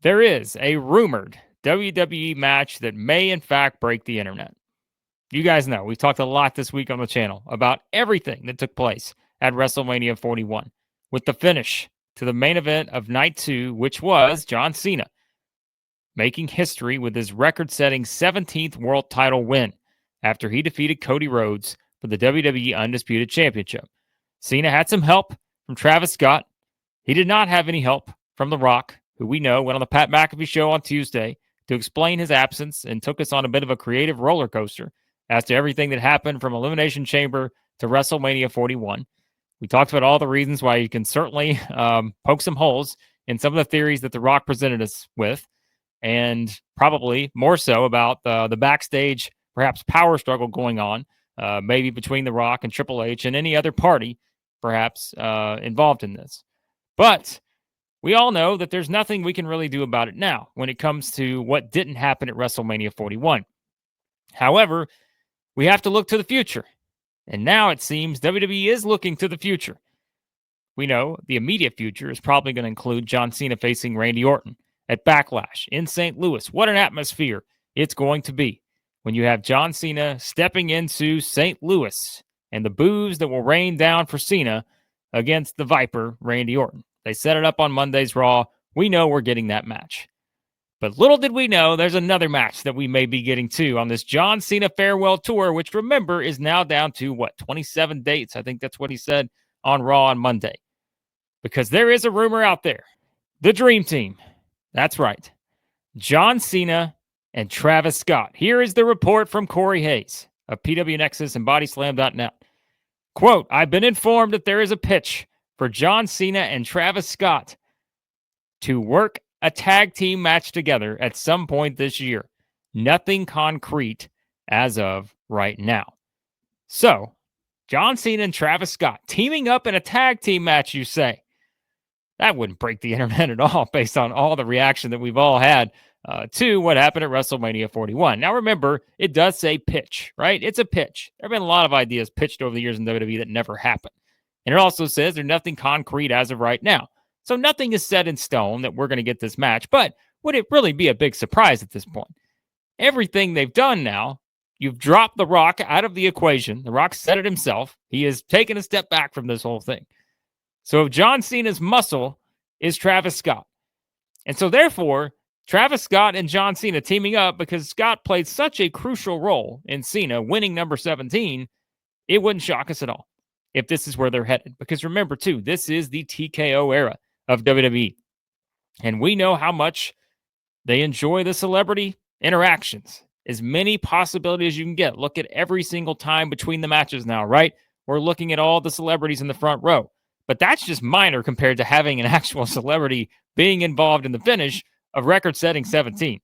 there is a rumored WWE match that may, in fact, break the internet. You guys know, we've talked a lot this week on the channel about everything that took place at WrestleMania 41, with the finish to the main event of Night 2, which was John Cena making history with his record-setting 17th world title win after he defeated Cody Rhodes for the WWE Undisputed Championship. Cena had some help from Travis Scott. He did not have any help from The Rock, who we know went on the Pat McAfee show on Tuesday to explain his absence and took us on a bit of a creative roller coaster as to everything that happened from Elimination Chamber to WrestleMania 41. We talked about all the reasons why you can certainly poke some holes in some of the theories that The Rock presented us with, and probably more so about the backstage, perhaps power struggle going on, maybe between The Rock and Triple H and any other party perhaps involved in this. But we all know that there's nothing we can really do about it now when it comes to what didn't happen at WrestleMania 41. However, we have to look to the future. And now it seems WWE is looking to the future. We know the immediate future is probably going to include John Cena facing Randy Orton at Backlash in St. Louis. What an atmosphere it's going to be when you have John Cena stepping into St. Louis and the boos that will rain down for Cena against the Viper, Randy Orton. They set it up on Monday's Raw. We know we're getting that match. But little did we know there's another match that we may be getting to on this John Cena farewell tour, which, remember, is now down to, 27 dates? I think that's what he said on Raw on Monday. Because there is a rumor out there. The Dream Team. That's right. John Cena and Travis Scott. Here is the report from Cory Hays of PW Nexus and BodySlam.net. Quote, I've been informed that there is a pitch for John Cena and Travis Scott to work a tag team match together at some point this year. Nothing concrete as of right now. So, John Cena and Travis Scott teaming up in a tag team match, you say? That wouldn't break the internet at all based on all the reaction that we've all had to what happened at WrestleMania 41. Now, remember, it does say pitch, right? It's a pitch. There have been a lot of ideas pitched over the years in WWE that never happened. And it also says there's nothing concrete as of right now. So nothing is set in stone that we're going to get this match. But would it really be a big surprise at this point? Everything they've done now, you've dropped The Rock out of the equation. The Rock said it himself. He has taken a step back from this whole thing. So if John Cena's muscle is Travis Scott. And so therefore, Travis Scott and John Cena teaming up, because Scott played such a crucial role in Cena winning number 17, it wouldn't shock us at all if this is where they're headed. Because remember, too, this is the TKO era of WWE. And we know how much they enjoy the celebrity interactions. As many possibilities as you can get. Look at every single time between the matches now, right? We're looking at all the celebrities in the front row. But that's just minor compared to having an actual celebrity being involved in the finish of record-setting 17,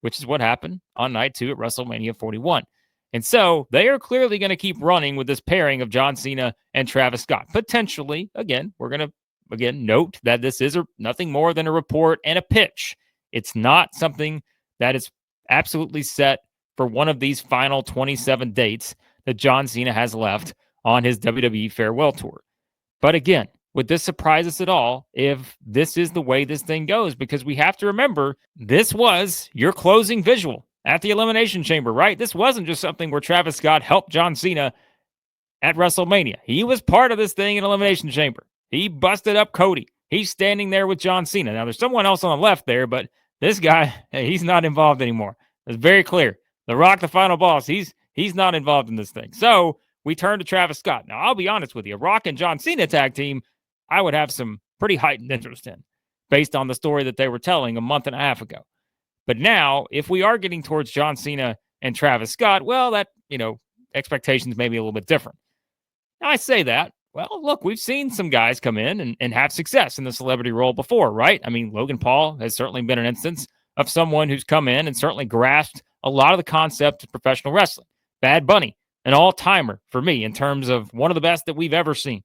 which is what happened on Night 2 at WrestleMania 41. And so they are clearly going to keep running with this pairing of John Cena and Travis Scott. Potentially, again, we're going to note that this is nothing more than a report and a pitch. It's not something that is absolutely set for one of these final 27 dates that John Cena has left on his WWE farewell tour. But again, would this surprise us at all if this is the way this thing goes? Because we have to remember, this was your closing visual at the Elimination Chamber, right? This wasn't just something where Travis Scott helped John Cena at WrestleMania. He was part of this thing in Elimination Chamber. He busted up Cody. He's standing there with John Cena. Now, there's someone else on the left there, but this guy, he's not involved anymore. It's very clear. The Rock, the final boss, he's not involved in this thing. So we turn to Travis Scott. Now, I'll be honest with you. Rock and John Cena tag team, I would have some pretty heightened interest in, based on the story that they were telling a month and a half ago. But now, if we are getting towards John Cena and Travis Scott, well, that, expectations may be a little bit different. Now, I say that. Well, look, we've seen some guys come in and have success in the celebrity role before, right? I mean, Logan Paul has certainly been an instance of someone who's come in and certainly grasped a lot of the concept of professional wrestling. Bad Bunny, an all-timer for me in terms of one of the best that we've ever seen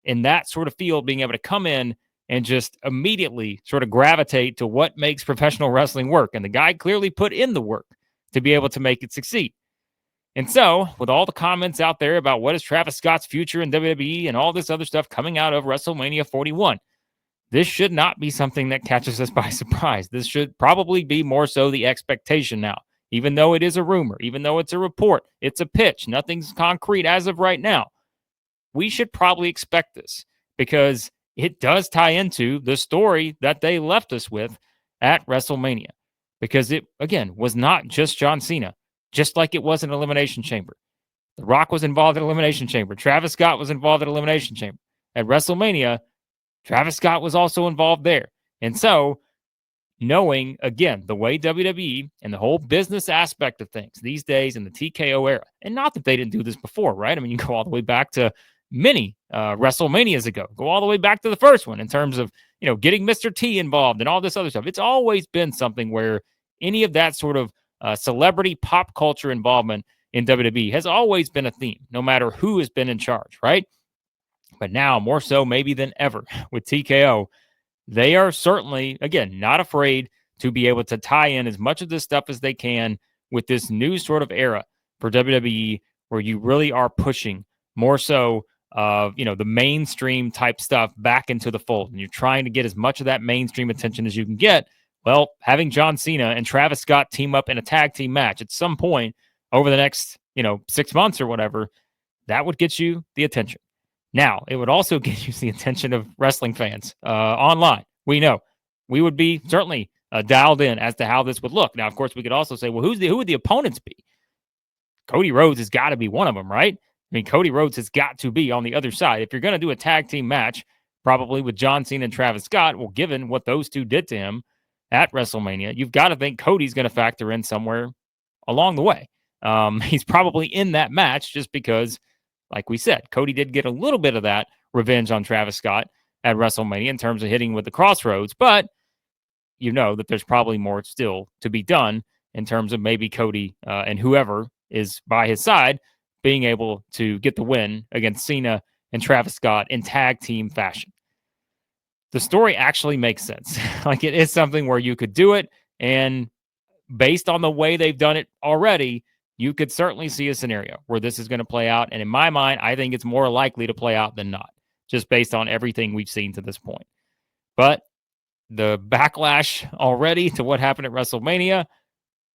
in that sort of field, being able to come in and just immediately sort of gravitate to what makes professional wrestling work. And the guy clearly put in the work to be able to make it succeed. And so, with all the comments out there about what is Travis Scott's future in WWE and all this other stuff coming out of WrestleMania 41, this should not be something that catches us by surprise. This should probably be more so the expectation now. Even though it is a rumor, even though it's a report, it's a pitch, nothing's concrete as of right now. We should probably expect this because it does tie into the story that they left us with at WrestleMania. Because it, again, was not just John Cena, just like it was in Elimination Chamber. The Rock was involved in Elimination Chamber. Travis Scott was involved in Elimination Chamber. At WrestleMania, Travis Scott was also involved there. And so, knowing, again, the way WWE and the whole business aspect of things these days in the TKO era, and not that they didn't do this before, right? I mean, you go all the way back to many WrestleManias ago, go all the way back to the first one in terms of, getting Mr. T involved and all this other stuff. It's always been something where any of that sort of celebrity pop culture involvement in WWE has always been a theme, no matter who has been in charge, right? But now, more so maybe than ever with TKO, they are certainly, again, not afraid to be able to tie in as much of this stuff as they can with this new sort of era for WWE where you really are pushing more so of, the mainstream type stuff back into the fold. And you're trying to get as much of that mainstream attention as you can get. Well, having John Cena and Travis Scott team up in a tag team match at some point over the next, 6 months or whatever, that would get you the attention. Now, it would also get you the attention of wrestling fans online. We know we would be certainly dialed in as to how this would look. Now, of course, we could also say, well, who would the opponents be? Cody Rhodes has got to be one of them, right? I mean, Cody Rhodes has got to be on the other side. If you're going to do a tag team match, probably with John Cena and Travis Scott, well, given what those two did to him at WrestleMania, you've got to think Cody's going to factor in somewhere along the way. He's probably in that match just because, like we said, Cody did get a little bit of that revenge on Travis Scott at WrestleMania in terms of hitting with the crossroads, but you know that there's probably more still to be done in terms of maybe Cody and whoever is by his side being able to get the win against Cena and Travis Scott in tag team fashion. The story actually makes sense. Like, it is something where you could do it, and based on the way they've done it already, you could certainly see a scenario where this is going to play out. And in my mind, I think it's more likely to play out than not, just based on everything we've seen to this point. But the backlash already to what happened at WrestleMania,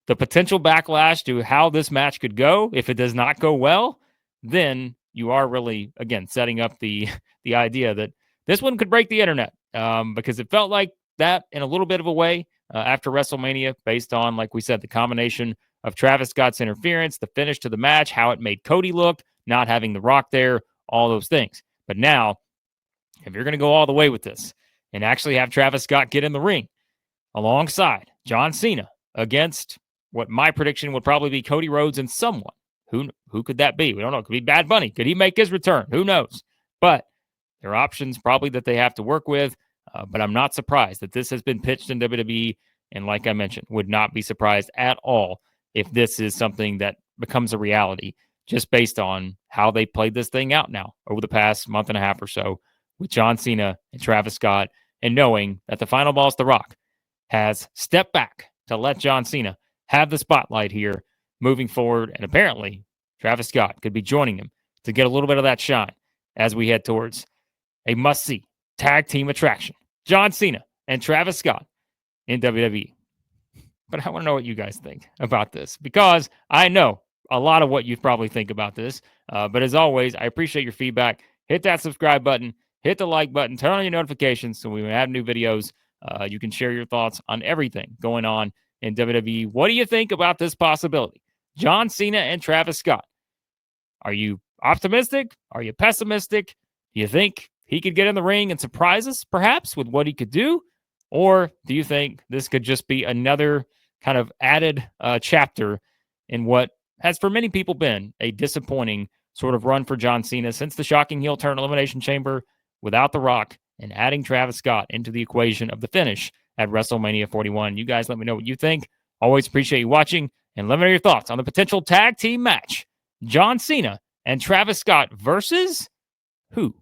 the potential backlash to how this match could go, if it does not go well, then you are really, again, setting up the idea that this one could break the internet, because it felt like that in a little bit of a way after WrestleMania, based on, like we said, the combination of Travis Scott's interference, the finish to the match, how it made Cody look, not having The Rock there, all those things. But now, if you're going to go all the way with this and actually have Travis Scott get in the ring alongside John Cena against what my prediction would probably be Cody Rhodes and someone, who could that be? We don't know. It could be Bad Bunny. Could he make his return? Who knows? But there are options probably that they have to work with. But I'm not surprised that this has been pitched in WWE. And like I mentioned, would not be surprised at all if this is something that becomes a reality, just based on how they played this thing out now over the past month and a half or so with John Cena and Travis Scott, and knowing that the final boss, The Rock, has stepped back to let John Cena have the spotlight here moving forward. And apparently Travis Scott could be joining him to get a little bit of that shine as we head towards a must-see tag team attraction, John Cena and Travis Scott in WWE. But I want to know what you guys think about this, because I know a lot of what you probably think about this. But as always, I appreciate your feedback. Hit that subscribe button, hit the like button, turn on your notifications so when we have new videos, you can share your thoughts on everything going on in WWE. What do you think about this possibility? John Cena and Travis Scott. Are you optimistic? Are you pessimistic? Do you think he could get in the ring and surprise us, perhaps, with what he could do? Or do you think this could just be another kind of added chapter in what has for many people been a disappointing sort of run for John Cena since the shocking heel turn Elimination Chamber without The Rock, and adding Travis Scott into the equation of the finish at WrestleMania 41? You guys let me know what you think. Always appreciate you watching, and let me know your thoughts on the potential tag team match, John Cena and Travis Scott versus who?